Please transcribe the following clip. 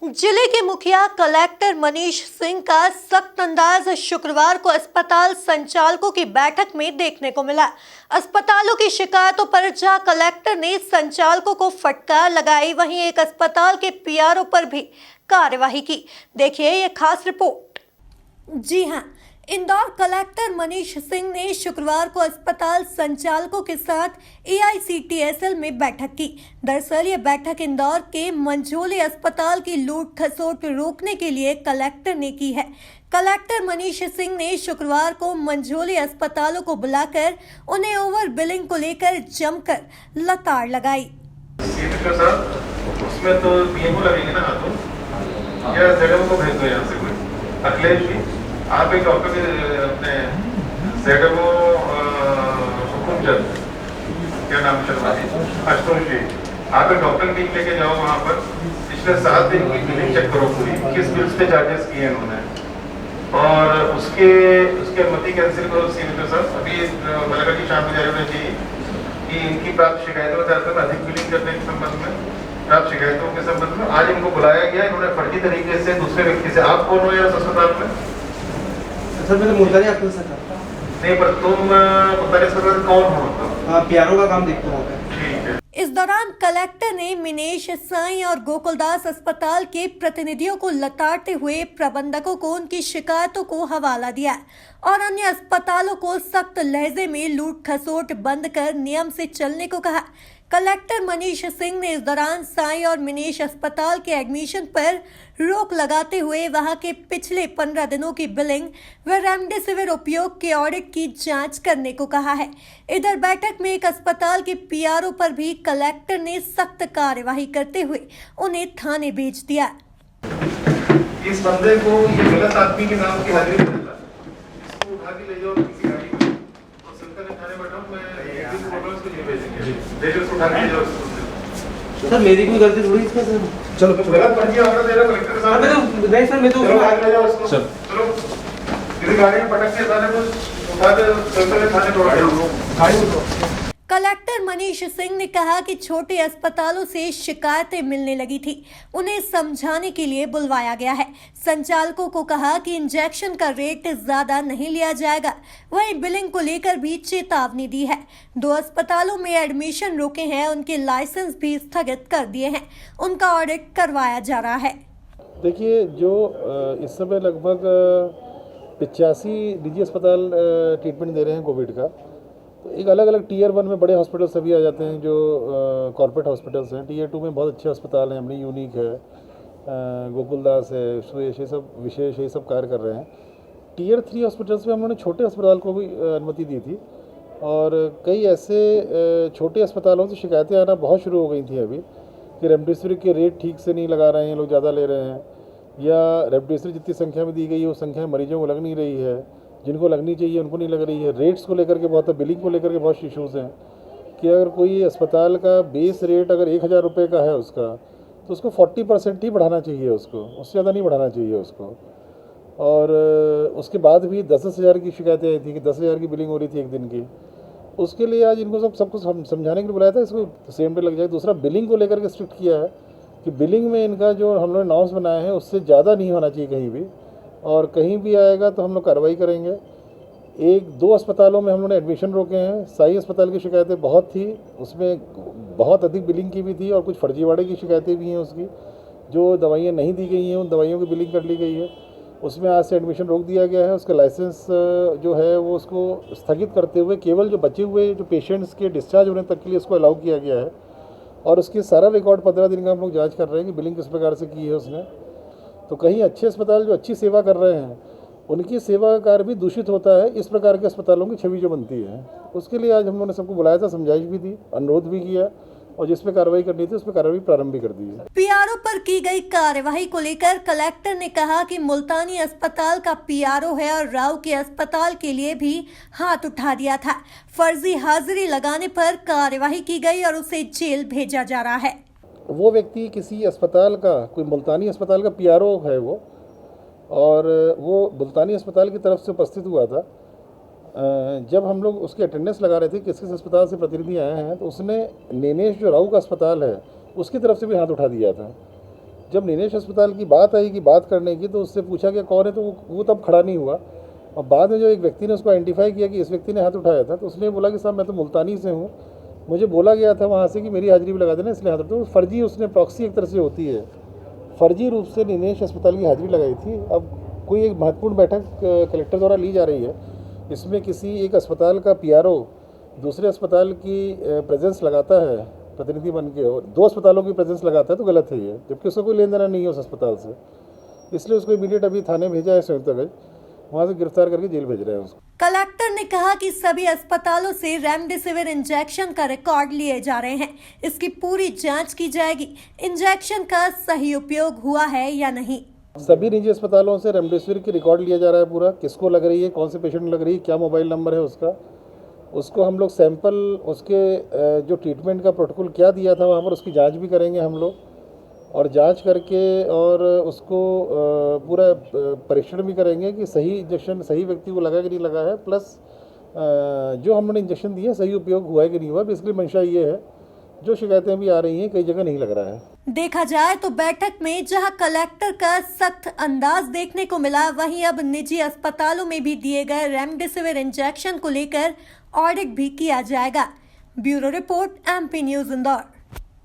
जिले के मुखिया कलेक्टर मनीष सिंह का सख्त अंदाज शुक्रवार को अस्पताल संचालकों की बैठक में देखने को मिला। अस्पतालों की शिकायतों पर जहां कलेक्टर ने संचालकों को फटकार लगाई, वहीं एक अस्पताल के पीआरओ पर भी कार्यवाही की। देखिए ये खास रिपोर्ट। जी हां, इंदौर कलेक्टर मनीष सिंह ने शुक्रवार को अस्पताल संचालकों के साथ AICTSL में बैठक की। दरअसल ये बैठक इंदौर के मंझोली अस्पताल की लूट खसोट रोकने के लिए कलेक्टर ने की है। कलेक्टर मनीष सिंह ने शुक्रवार को मंझोली अस्पतालों को बुलाकर उन्हें ओवर बिलिंग को लेकर जमकर लताड़ लगाई। उसमें तो PMO लगेंगे ना, हाथों या ZMO को भेज दो यहाँ से कोई अखिलेश जी। आप एक डॉक्टर के अपने ZMO हुकुमचंद, क्या नाम शर्मा जी, आशुतोष जी, आप एक डॉक्टर टीम लेके जाओ वहाँ पर। पिछले 7 दिन की बिलिंग चेक करो पूरी, किस बिल्स पे चार्जेस किए इन्होंने, और उसके अनुमति कैंसिल करो। सीनियर साहब अभी मलका की शाम में जारी होनी चाहिए कि इनकी प्राप्त शिकायतों में अधिक बिलिंग करने के संबंध में, प्राप्त शिकायतों के संबंध में आज इनको बुलाया गया। इन्होंने फर्जी तरीके से दूसरे व्यक्ति से, आप कौन हो यार अस्पताल में? सर मैं तो मुल्तानी आपको सकता नहीं, पर तुम मुल्तानी अस्पताल कौन हो? पीआरओ का काम देखता हूँ। ठीक है। इस दौरान कलेक्टर ने मिनेश साईं और गोकुलदास अस्पताल के प्रतिनिधियों को लताड़ते हुए प्रबंधकों को उनकी शिकायतों को हवाला दिया और अन्य अस्पतालों को सख्त लहजे में लूट खसोट बंद कर नियम से चलने को कहा। कलेक्टर मनीष सिंह ने इस दौरान साईं और मिनेश अस्पताल के एडमिशन पर रोक लगाते हुए वहां के पिछले 15 दिनों की बिलिंग व रेमडेसिविर उपयोग के ऑडिट की जांच करने को कहा है। इधर बैठक में एक अस्पताल के पीआरओ पर भी कलेक्टर ने सख्त कार्यवाही करते हुए उन्हें थाने भेज दिया। इस बंदे को, ये गलत आदमी के नाम की हाजिरी मिलता है, इसको उठा के ले जाओ किसी गाड़ी में और सिलकर थाने बैठाओ। मैं एक दिन फोटो इसको ये भेजेंगे, देखो इसको उठा के ले जाओ। सर मेरी कोई गलती थोड़ी इसमें सर। चलो गलत फर्जी ऑर्डर दे रहा कलेक्टर साहब। नहीं सर, मैं तो चलो उठा के ले जाओ इसको। चलो किसी गाड़ी में पटक के थाने को उठा के सिलकर थाने छोड़ दो गाड़ी को। कलेक्टर मनीष सिंह ने कहा कि छोटे अस्पतालों से शिकायतें मिलने लगी थी, उन्हें समझाने के लिए बुलवाया गया है। संचालकों को कहा कि इंजेक्शन का रेट ज्यादा नहीं लिया जाएगा। वहीं बिलिंग को लेकर भी चेतावनी दी है। 2 अस्पतालों में एडमिशन रोके हैं, उनके लाइसेंस भी स्थगित कर दिए हैं, उनका ऑडिट करवाया जा रहा है। देखिए, जो इस समय लगभग 85 निजी अस्पताल ट्रीटमेंट दे रहे हैं कोविड का। तो एक अलग अलग टीयर 1 में बड़े हॉस्पिटल सभी आ जाते हैं जो कॉर्पोरेट हॉस्पिटल्स हैं। टीयर 2 में बहुत अच्छे अस्पताल हैं, हमने यूनिक है, गोकुलदास है, सुरेश, ये सब विशेष ये सब कार्य कर रहे हैं। टीयर 3 हॉस्पिटल्स में हम लोगों ने छोटे अस्पताल को भी अनुमति दी थी और कई ऐसे छोटे अस्पतालों से शिकायतें आना बहुत शुरू हो गई थी अभी कि रेमडेसिविर के रेट ठीक से नहीं लगा रहे हैं, लोग ज़्यादा ले रहे हैं, या रेमडेसिविर जितनी संख्या में दी गई है वो संख्या मरीजों को लग नहीं रही है, जिनको लगनी चाहिए उनको नहीं लग रही है। रेट्स को लेकर के बहुत, बिलिंग को लेकर के बहुत इशूज़ हैं कि अगर कोई अस्पताल का बेस रेट अगर 1000 रुपये का है उसका, तो उसको 40% ही बढ़ाना चाहिए, उससे ज़्यादा नहीं बढ़ाना चाहिए उसको। और उसके बाद भी 10-10 हज़ार की शिकायतें आई थी कि 10 हज़ार की बिलिंग हो रही थी एक दिन की। उसके लिए आज इनको सब कुछ समझाने के लिए बुलाया था, इसको सेम डे लग जाए। दूसरा, बिलिंग को लेकर के स्ट्रिक्ट किया है कि बिलिंग में इनका जो हम लोगों ने नॉर्म्स बनाए हैं उससे ज़्यादा नहीं होना चाहिए कहीं भी, और कहीं भी आएगा तो हम लोग कार्रवाई करेंगे। 1-2 अस्पतालों में हम लोगों ने एडमिशन रोके हैं। साई अस्पताल की शिकायतें बहुत थी, उसमें बहुत अधिक बिलिंग की भी थी और कुछ फर्जीवाड़े की शिकायतें भी हैं उसकी। जो दवाइयाँ नहीं दी गई हैं उन दवाइयों की बिलिंग कर ली गई है, उसमें आज से एडमिशन रोक दिया गया है। उसका लाइसेंस जो है वो उसको स्थगित करते हुए केवल जो बचे हुए जो पेशेंट्स के डिस्चार्ज होने तक के लिए उसको अलाउ किया गया है। और उसके सारा रिकॉर्ड 15 दिन का हम लोग जाँच कर रहे हैं कि बिलिंग किस प्रकार से की है उसने। तो कहीं अच्छे अस्पताल जो अच्छी सेवा कर रहे हैं उनकी सेवा का कार्य भी दूषित होता है, इस प्रकार के अस्पतालों की छवि जो बनती है। उसके लिए आज हम लोगों ने सबको बुलाया था, समझाइश भी दी, अनुरोध भी किया और जिस पे कार्रवाई करनी थी उस पर कार्रवाई प्रारंभ भी कर दी है। पीआरओ पर की गई कार्यवाही को लेकर कलेक्टर ने कहा कि मुल्तानी अस्पताल का पीआरओ है और राव के अस्पताल के लिए भी हाथ उठा दिया था। फर्जी हाजिरी लगाने पर कार्यवाही की गई और उसे जेल भेजा जा रहा है। वो व्यक्ति किसी अस्पताल का, कोई मुल्तानी अस्पताल का पीआरओ है वो, और वो मुल्तानी अस्पताल की तरफ से उपस्थित हुआ था। जब हम लोग उसकी अटेंडेंस लगा रहे थे किस किस अस्पताल से प्रतिनिधि आए हैं, तो उसने नेनेश जो राव का अस्पताल है उसकी तरफ से भी हाथ उठा दिया था, जब नीनेश अस्पताल की बात आई कि बात करने की, तो उससे पूछा कि कौन है, तो वो तब खड़ा नहीं हुआ। और बाद में जो एक व्यक्ति ने उसको आइडेंटिफाई किया कि इस व्यक्ति ने हाथ उठाया था, तो उसने बोला कि साहब मैं तो मुल्तानी से हूँ, मुझे बोला गया था वहाँ से कि मेरी हाजिरी भी लगा देना, इसलिए हाथ उठा। तो फर्जी उसने प्रॉक्सी एक तरह से होती है, फर्जी रूप से नीनेश अस्पताल की हाजिरी लगाई थी। अब कोई एक महत्वपूर्ण बैठक कलेक्टर द्वारा ली जा रही है, इसमें किसी एक अस्पताल का पीआरओ दूसरे अस्पताल की प्रेजेंस लगाता है प्रतिनिधि बन के, और 2 अस्पतालों की प्रेजेंस लगाता है, तो गलत है ये, जबकि उसका कोई लेन देना नहीं है उस अस्पताल से। इसलिए उसको इमीडिएट अभी थाने भेजा है संयुक्तगंज, वहाँ से गिरफ्तार करके जेल भेज रहे हैं उसको। कलेक्टर ने कहा कि सभी अस्पतालों से रेमडेसिविर इंजेक्शन का रिकॉर्ड लिए जा रहे हैं, इसकी पूरी जांच की जाएगी, इंजेक्शन का सही उपयोग हुआ है या नहीं। सभी निजी अस्पतालों से रेमडेसिविर की रिकॉर्ड लिया जा रहा है पूरा, किसको लग रही है, कौन से पेशेंट लग रही है, क्या मोबाइल नंबर है उसका, उसको हम लोग सैंपल, उसके जो ट्रीटमेंट का प्रोटोकॉल क्या दिया था वहाँ पर, उसकी जांच भी करेंगे हम लोग, और जांच करके और उसको पूरा परीक्षण भी करेंगे कि सही इंजेक्शन सही व्यक्ति को लगा कि नहीं लगा है, प्लस जो हमने इंजेक्शन दिए सही उपयोग हुआ है कि नहीं हुआ। बेसिकली मंशा ये है, जो शिकायतें भी आ रही हैं कई जगह नहीं लग रहा है। देखा जाए तो बैठक में जहां कलेक्टर का सख्त अंदाज देखने को मिला, वहीं अब निजी अस्पतालों में भी दिए गए रेमडेसिविर इंजेक्शन को लेकर ऑडिट भी किया जाएगा। Bureau report, MP news Indore.